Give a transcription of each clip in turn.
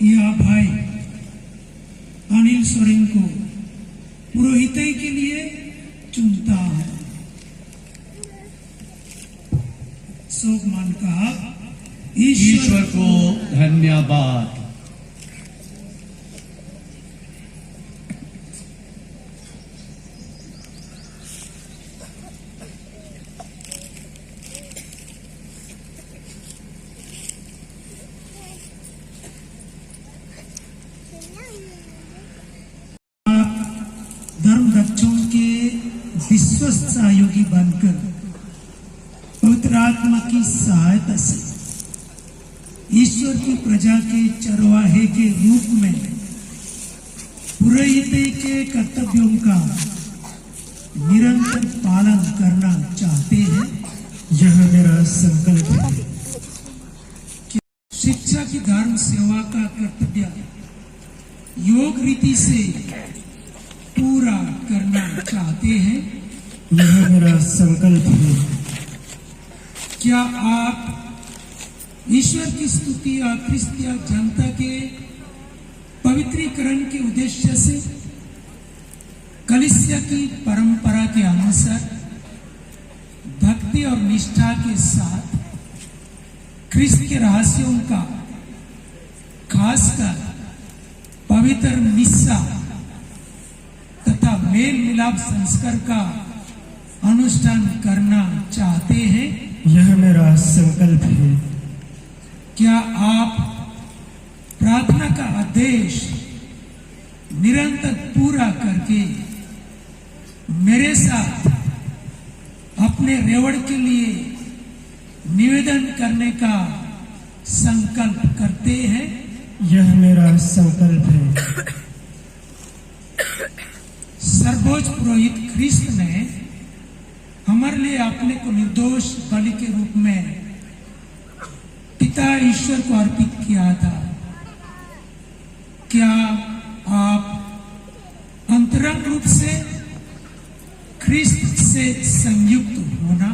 या भाई अनिल सोरेन को पुरोहितई के लिए चुनता है। शोभमान कहा, ईश्वर को धन्यवाद। धर्म रक्षकों के विश्वस्त सहयोगी बनकर पवित्र आत्मा की सहायता से ईश्वर की प्रजा के चरवाहे के रूप में पुरोहित के कर्तव्यों का निरंतर पालन करना चाहते हैं। यह मेरा संकल्प है। शिक्षा की धर्म सेवा का कर्तव्य योग रीति से पूरा करना चाहते हैं। यह मेरा संकल्प है। क्या आप ईश्वर की स्तुति और क्रिस्तीय जनता के पवित्रीकरण के उद्देश्य से कलीसिया की परंपरा के अनुसार भक्ति और निष्ठा के साथ ख्रिस्त के रहस्यों का खासकर पवित्र मिस्सा तथा मेल मिलाप संस्कार का अनुष्ठान करना चाहते हैं? यह मेरा संकल्प है। क्या आप प्रार्थना का आदेश निरंतर पूरा करके मेरे साथ अपने रेवड़ के लिए निवेदन करने का संकल्प करते हैं? यह मेरा संकल्प है। सर्वोच्च पुरोहित ख्रिस्त ने हमारे लिए अपने को निर्दोष बलि के रूप में पिता ईश्वर को अर्पित किया था। क्या आप अंतरंग रूप से ख्रिस्त से संयुक्त होना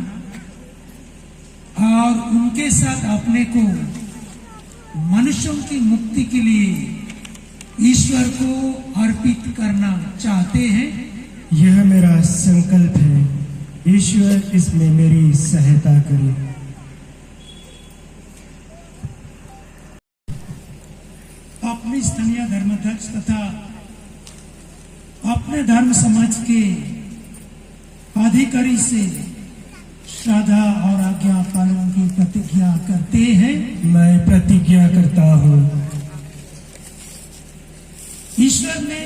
और उनके साथ अपने को मनुष्यों की मुक्ति के लिए ईश्वर को अर्पित करना चाहते हैं? यह मेरा संकल्प है। ईश्वर इसमें मेरी सहायता करे। अपने स्थानीय धर्माध्यक्ष तथा अपने धर्म समाज के अधिकारी से श्रद्धा और आज्ञा पालन की प्रतिज्ञा करते हैं। मैं प्रतिज्ञा करता हूँ। ईश्वर ने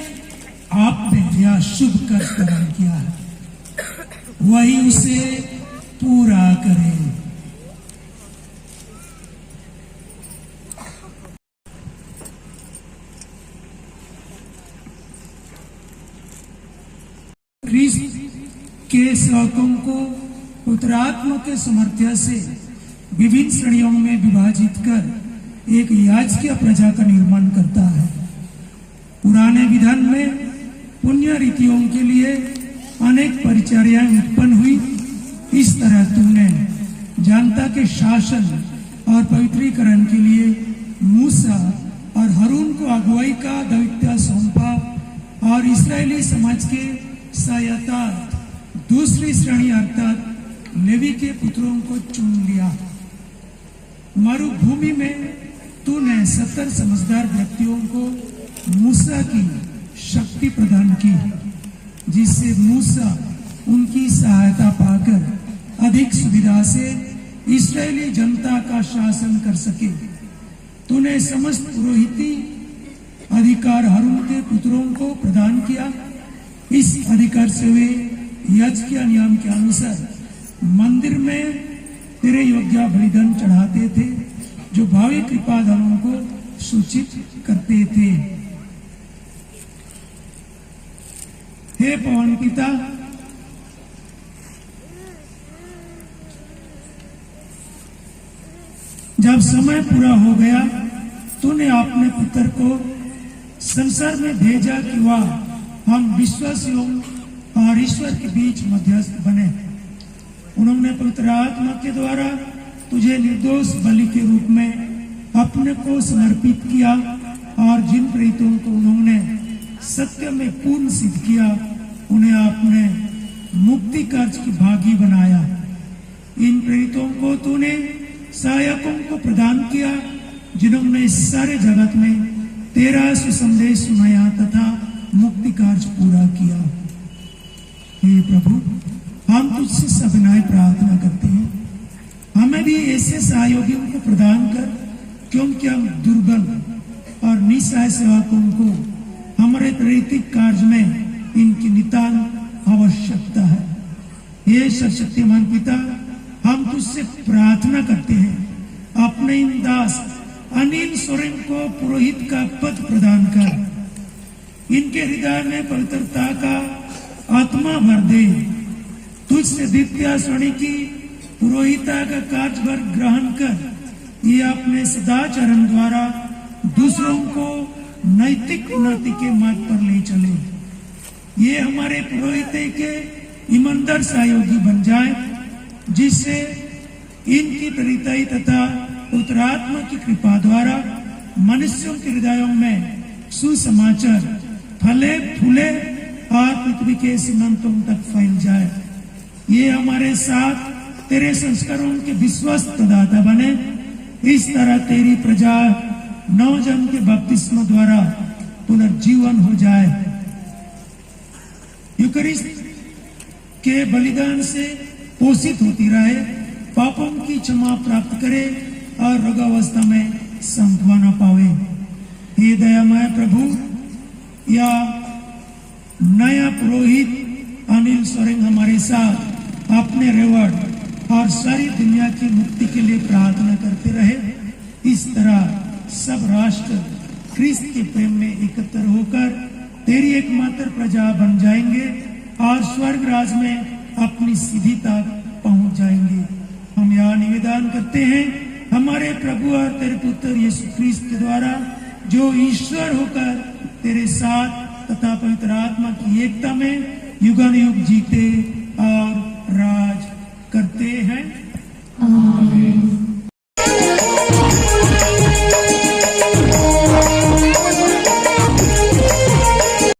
आप में यह शुभ कर्म प्रदान किया है, वही उसे पूरा करे। ख्रिस्त के सेवकों को पवित्र आत्मा के सामर्थ्य से विभिन्न श्रेणियों में विभाजित कर एक याजकीय प्रजा का निर्माण करता है। पुराने विधान में पुण्य रीतियों के लिए अनेक परिचर्याएं उत्पन्न हुई। इस तरह तुमने जनता के शासन और पवित्रीकरण के लिए मूसा और हारून को अगुवाई का दायित्व सौंपा और इस्राएली समाज के सहायता दूसरी श्रेणी अर्थात लेवी के पुत्रों को चुन लिया। मरुभूमि में तूने 70 समझदार व्यक्तियों को मूसा की शक्ति प्रदान की, जिससे मूसा उनकी सहायता पाकर अधिक सुविधा से इस्राएली जनता का शासन कर सके। तूने समस्त पुरोहिती अधिकार हारून के पुत्रों को प्रदान किया। इस अधिकार से वे याजकीय नियम के अनुसार मंदिर में तेरे योग्य बलिदान चढ़ाते थे, जो भावी कृपादानों को सूचित करते थे। हे पवन पिता, जब समय पूरा हो गया, तूने अपने पुत्र को संसार में भेजा कि वह हम विश्वासियों और ईश्वर के बीच मध्यस्थ बने। उन्होंने पवित्र आत्मा के द्वारा तुझे निर्दोष बलि के रूप में अपने को समर्पित किया और जिन प्रेरितों को उन्होंने सत्य में पूर्ण सिद्ध किया, उन्हें आपने मुक्ति कार्य की भागी बनाया। इन प्रेरितों को तूने सहायकों को प्रदान किया, जिन्होंने सारे जगत में तेरा सुसंदेश सुनाया तथा मुक्ति कार्य पूरा किया। हे प्रभु, हम तुझसे सविनय प्रार्थना करते हैं, हमें भी ऐसे सहयोगियों को प्रदान कर, क्योंकि हम दुर्बल और निस्सहाय सेवकों को हमारे प्रेरित कार्य में इनकी नितांत आवश्यकता है। हे सर्वशक्तिमान पिता, हम तुझसे प्रार्थना करते हैं, अपने इन दास अनिल सोरेन को पुरोहित का पद प्रदान कर, इनके हृदय में पवित्रता का आत्मा भर दे। तुझसे द्वितीय श्रेणी की पुरोहिता का कार्यभार ग्रहण कर, ये अपने सदाचरण द्वारा दूसरों को नैतिक उन्नति के मार्ग पर ले चले। ये हमारे पुरोहित के ईमानदार सहयोगी बन जाए, जिससे इनकी प्रेरिताई तथा उत्तरात्मा की कृपा द्वारा मनुष्यों के हृदयों में सुसमाचार फले फूले और पृथ्वी के सीमांतों तक फैल जाए। ये हमारे साथ तेरे संस्कारों के विश्वस्त दाता बने। इस तरह तेरी प्रजा नवजन्म के बपतिस्मा द्वारा पुनर्जीवन हो जाए, यूकरिस्ट के बलिदान से पोषित होती रहे, पापों की क्षमा प्राप्त करे और रोगावस्था में सांत्वना पावे। हे दयामय प्रभु, या नया पुरोहित अनिल सोरेन हमारे साथ अपने रेवड़ और सारी दुनिया की मुक्ति के लिए प्रार्थना करते रहे। इस तरह सब राष्ट्र क्रिस्त के प्रेम में एकत्र होकर तेरी एकमात्र प्रजा बन जाएंगे और स्वर्ग राज में अपनी सीधी तक पहुंच जाएंगे। हम यह निवेदन करते हैं हमारे प्रभु और तेरे पुत्र यीशु क्रिस्त के द्वारा, जो ईश्वर होकर तेरे साथ तथा पवित्र आत्मा की एकता में युगानुयुग जीते और राज करते हैं।